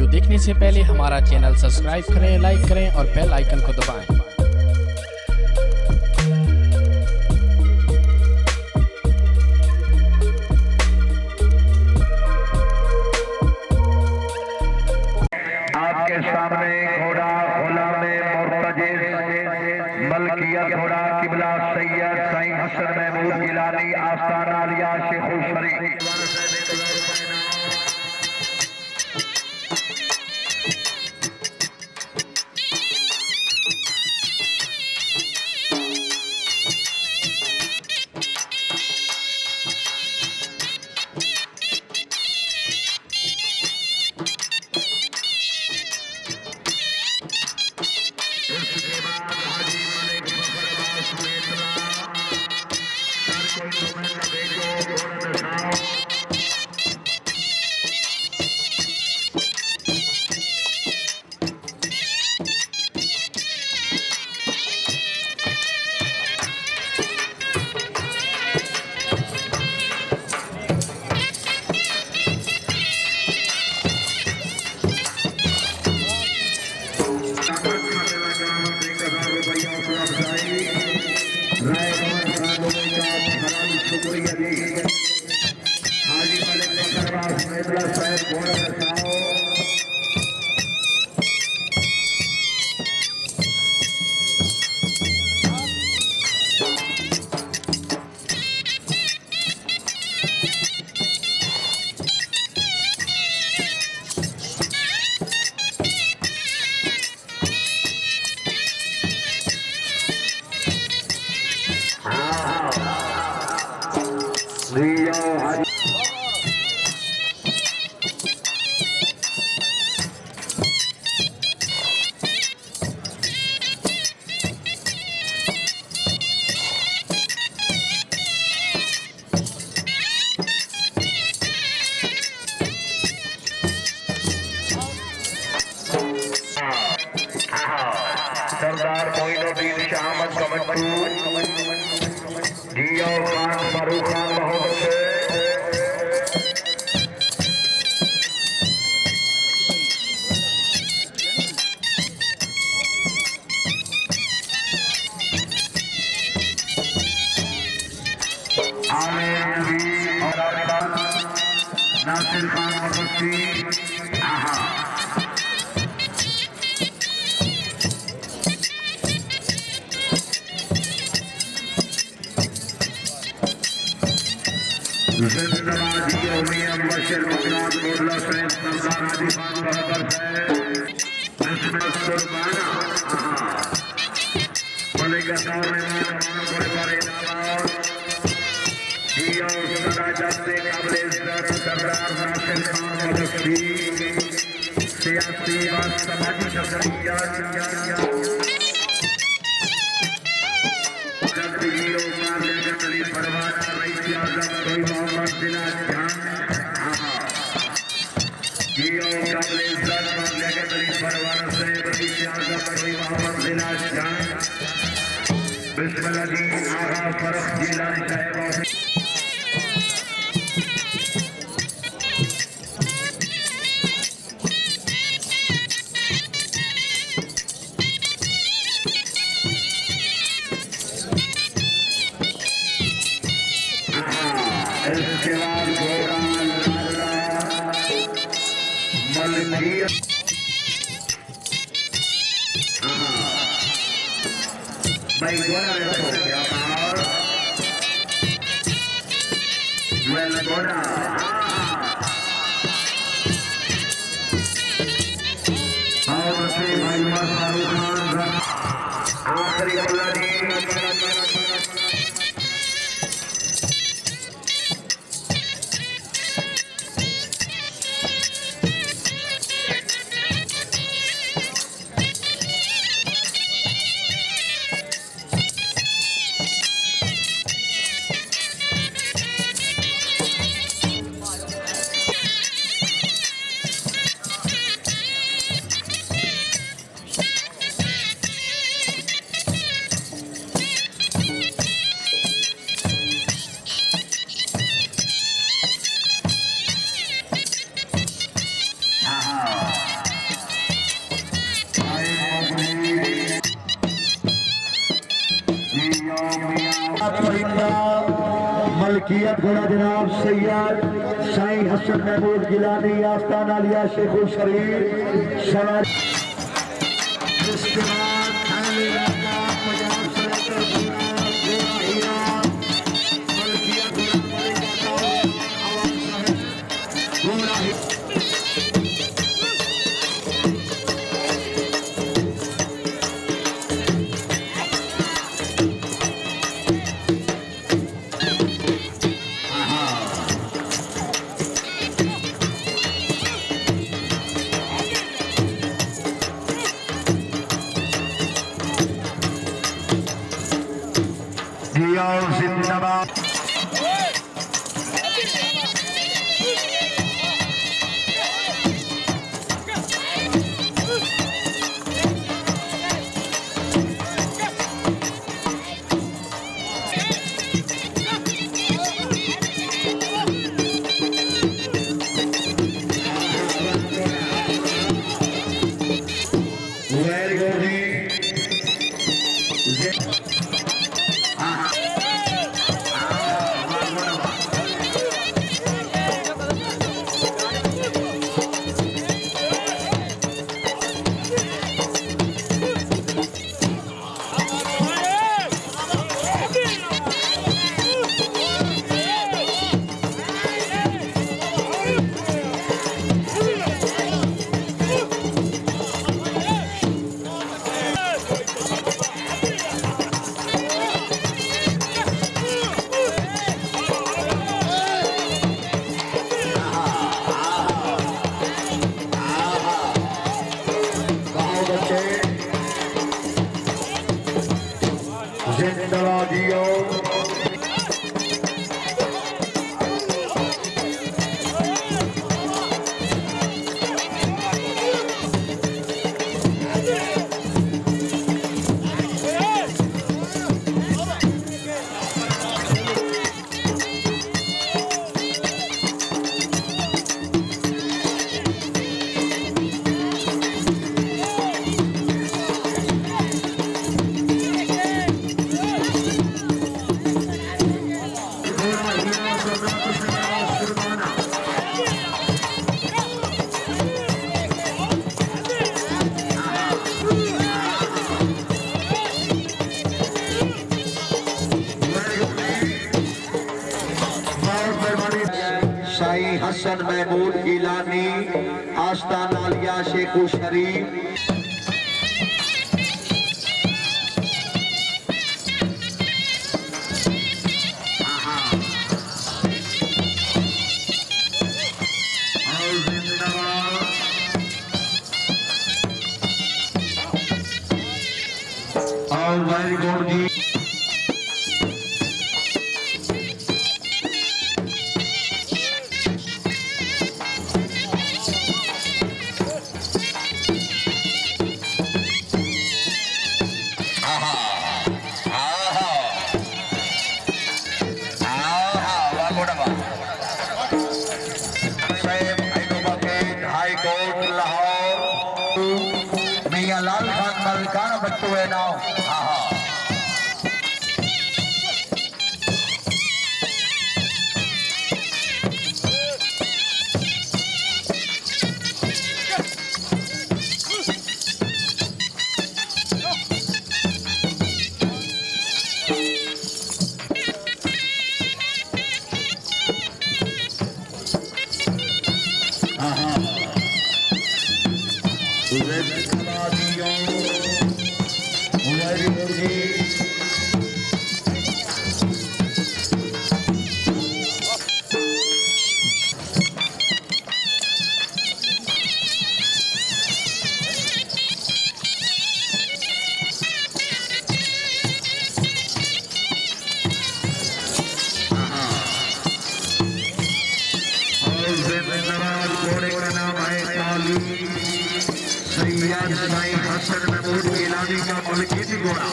Video देखने से पहले हमारा चैनल सब्सक्राइब करें, लाइक करें और बेल आइकन को दबाएं। आपके सामने घोड़ा गुलाम मुर्तजिज मलकिया घोड़ा किबला सैयद साईं हसन महमूद गिलानी आस्थाना आलिया शेखुल शरीफ। सरदार मोइनुद्दीन शाह अहमद कमटू जियो खान फारूक खान महोदय नासिर खान मुफ्ती सियासी व समाजी शख्सियत परवाना रईस आजम कोई मोहम्मद दिलाज खान जियो काबिल इज्जत ममलिकत अली परवाना से रईस आजम कोई मोहम्मद दिलाज खान बिस्मिल्लाह आगा फरख जिलानी साहब भाई गोरा रखो क्या और वेल गोरा और भाई फारूक खान आखिरी अल्लाह दी परिंदा मलकियत घोड़ा जनाब सैयद शाही हसन महमूद गिलानी आस्ताना लिया शेखुल शरीफ सवार इसके बाद थाने इलाका पंजाब सेलेक्टर घोड़ा हीरा मलकियत घोड़ा जिंदाबाद जिंदाबादियों शाही हसन महमूद गिलानी आस्ताना लिया शेखुल शरीफ और वेरी गुड जी लाल खान मलकाना बट्टू है नाव घोड़े का नाम है काली सैयद शाही हसन महमूद गिलानी का मलकियती घोड़ा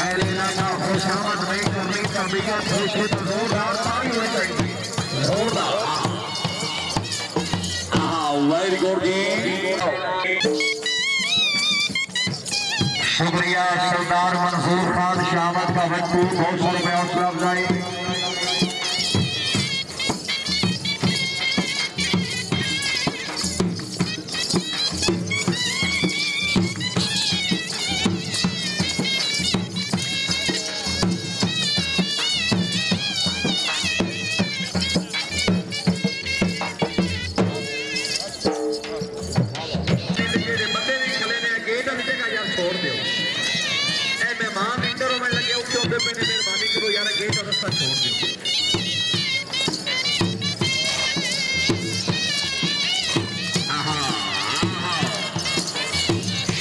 एलेना का खुशामद नहीं करनी तबीयत खुशी तो जोरदार ताली हो जाएगी जोरदार वेरी गुड जी शुक्रिया सरदार मंसूर खान शामत का बट्टू 200 रुपये हौसला अफजाई।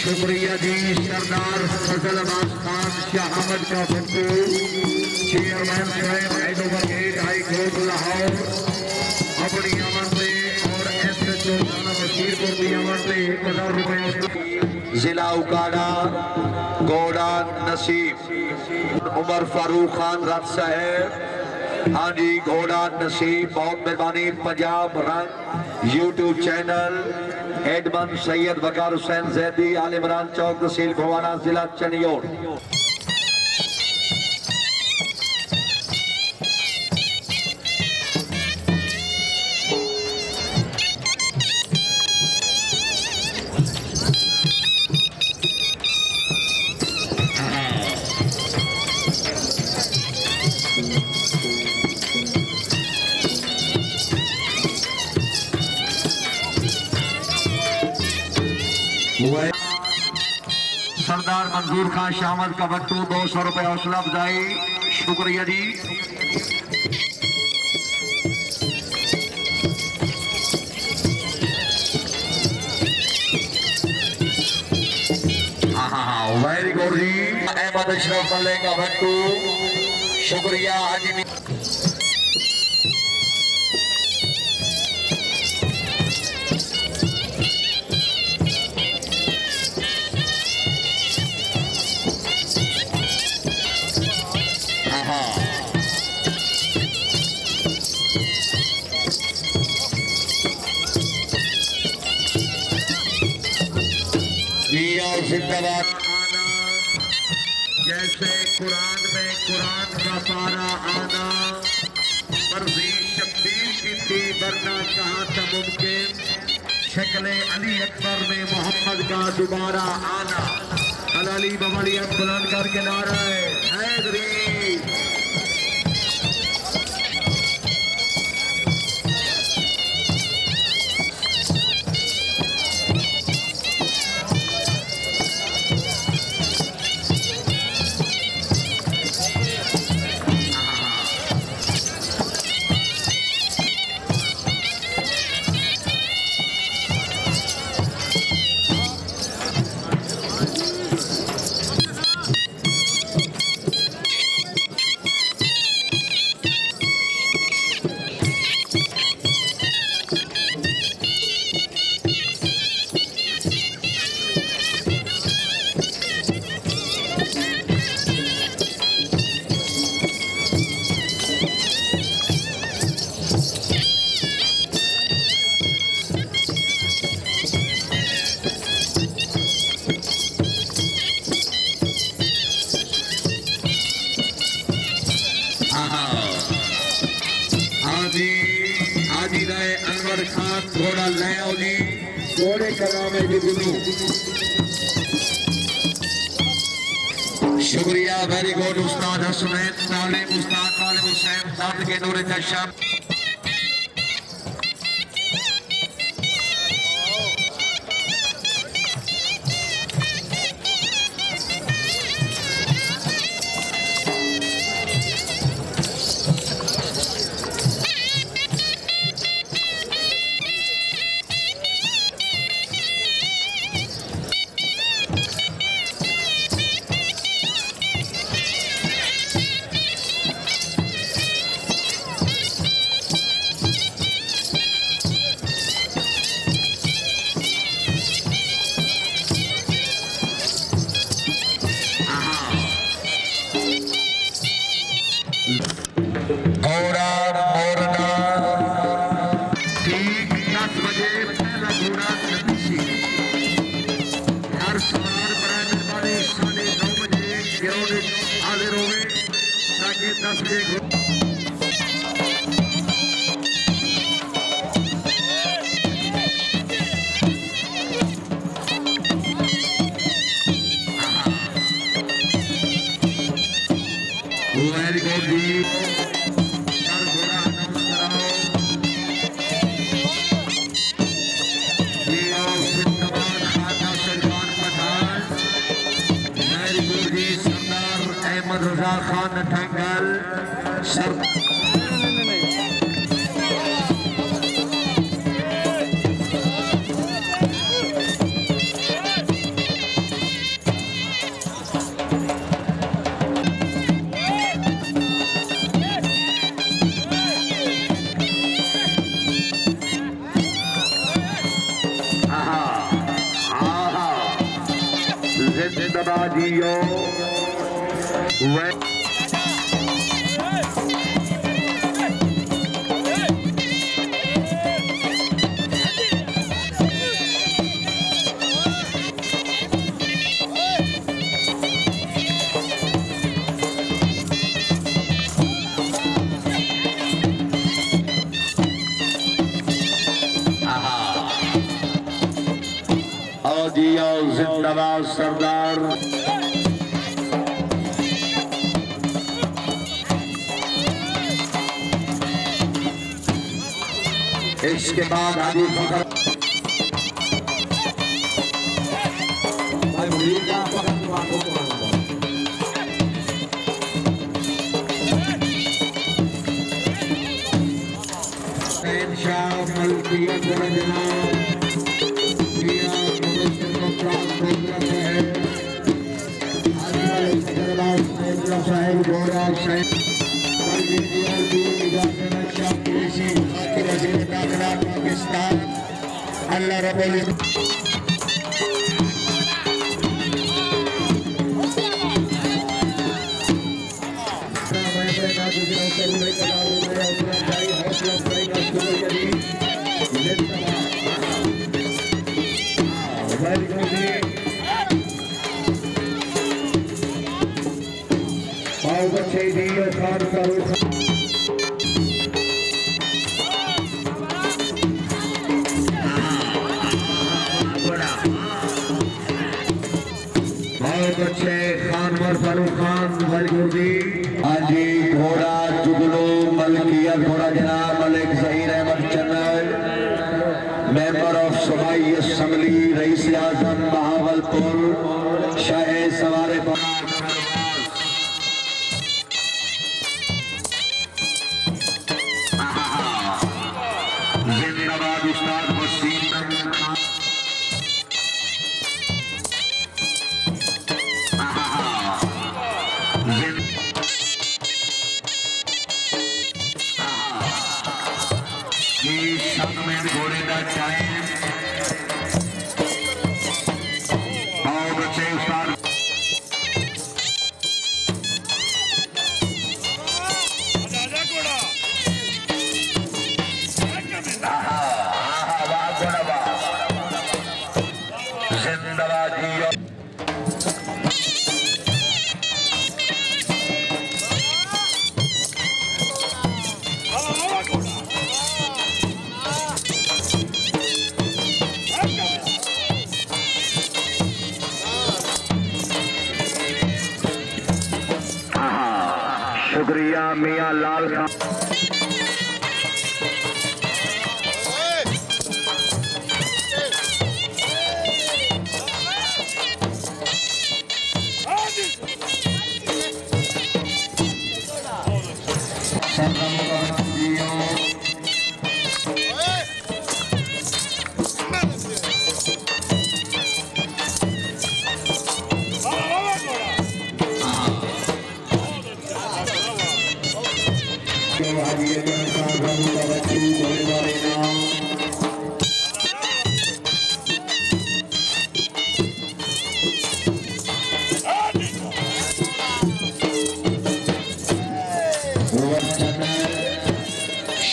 शुक्रिया जी सरदार फजल अब्बास खान शाहमद का बट्टू चेयरमैन स्वयं Hyderabad get high court Lahore अपनी अमर से और SHO थाना बशीरपुर की अमर से 1000 रुपये। जिला उकाड़ा गोड़ा नसीब उमर फारूक खान रथ साहब। हाँ जी घोड़ा नसीब बहुत मेहरबानी। पंजाब रंग यूट्यूब चैनल एडमन सैयद वकार हुसैन जैदी आल इमरान चौक तहसील भवाना जिला चनियोर। सरदार मंसूर खान शामत का बट्टू 200 रुपये हौसला अफजाई। शुक्रिया जी। हाँ वेरी गुड जी। अहमद अशरफ मल्ले का बट्टू शुक्रिया हाजी। जिंदाबाद आना जैसे कुरान में कुरान का पारा आना मर्जी शब्बीर की थी वरना कहाँ था मुमकिन शक्ले अली अकबर में मोहम्मद का दोबारा आना। अली बबलियत बुलंद करके नारा हैदरी। घोड़ा लाया जी घोड़े का नाम है गुरु। शुक्रिया वेरी गुड उस्ताद हसनैन तालिब उस्ताद तालिब हुसैन साहब के नूर तशब। ग्राउंड हाजिर होवे ताकि 10 के वेरी गुड जी सर घोड़ा नमन कराओ ये जिंदाबाद खाना सरकार पठान वेरी गुड जी सरदार अहमद रजा खान ठंगल सर जिंदाबाद जियो और जियो जिंदाबाद सरदार इसके बाद आगे साहेब गौरव साहेब पाकिस्तान अल्लाह रब्बुल बच्चे दी खान फारूक बच्चे खान फारूक खान मलगुर्दी हाँ जी घोड़ा जुगलो मलकियत घोड़ा जनाब मलिक जहीर अहमद चन्नल मेंबर ऑफ सूबाई असम्बली रईस आजम बहावलपुर शाह सवारे जिंदाबाद उस्ताद वसीम घोड़े का टाइम और बच्चे उस्ताद जिंदाबाद जियो शुक्रिया मियां लाल खान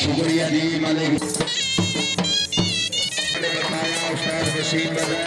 शुक्रिया जी मलिक बताया उस्ताद वसीम बदर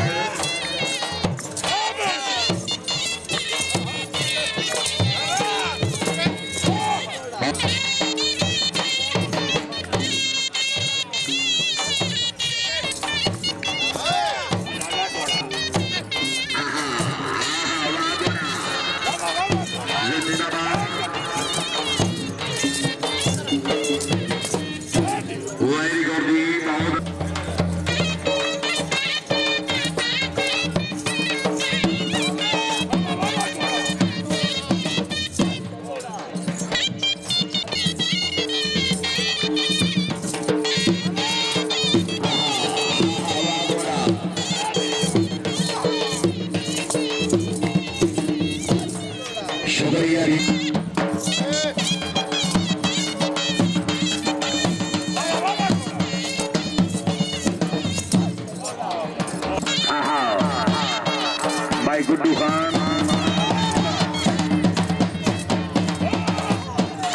भाई गुड्डू खान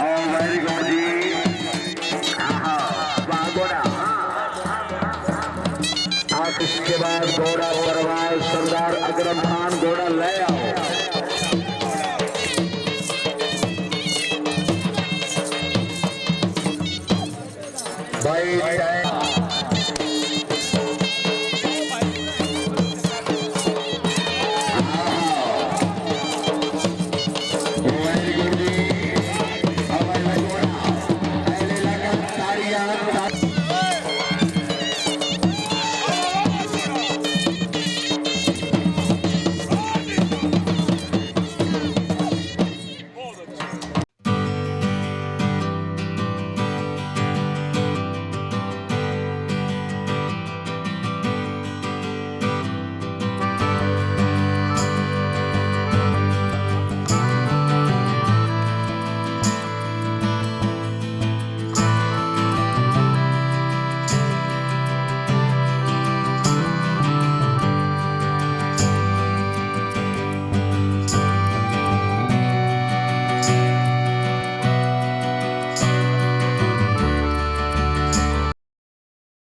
और वेरी गुड जी। हाँ घोड़ा आप इसके बाद घोड़ा परवाज सरदार अकरम खान घोड़ा ले आओ। भाई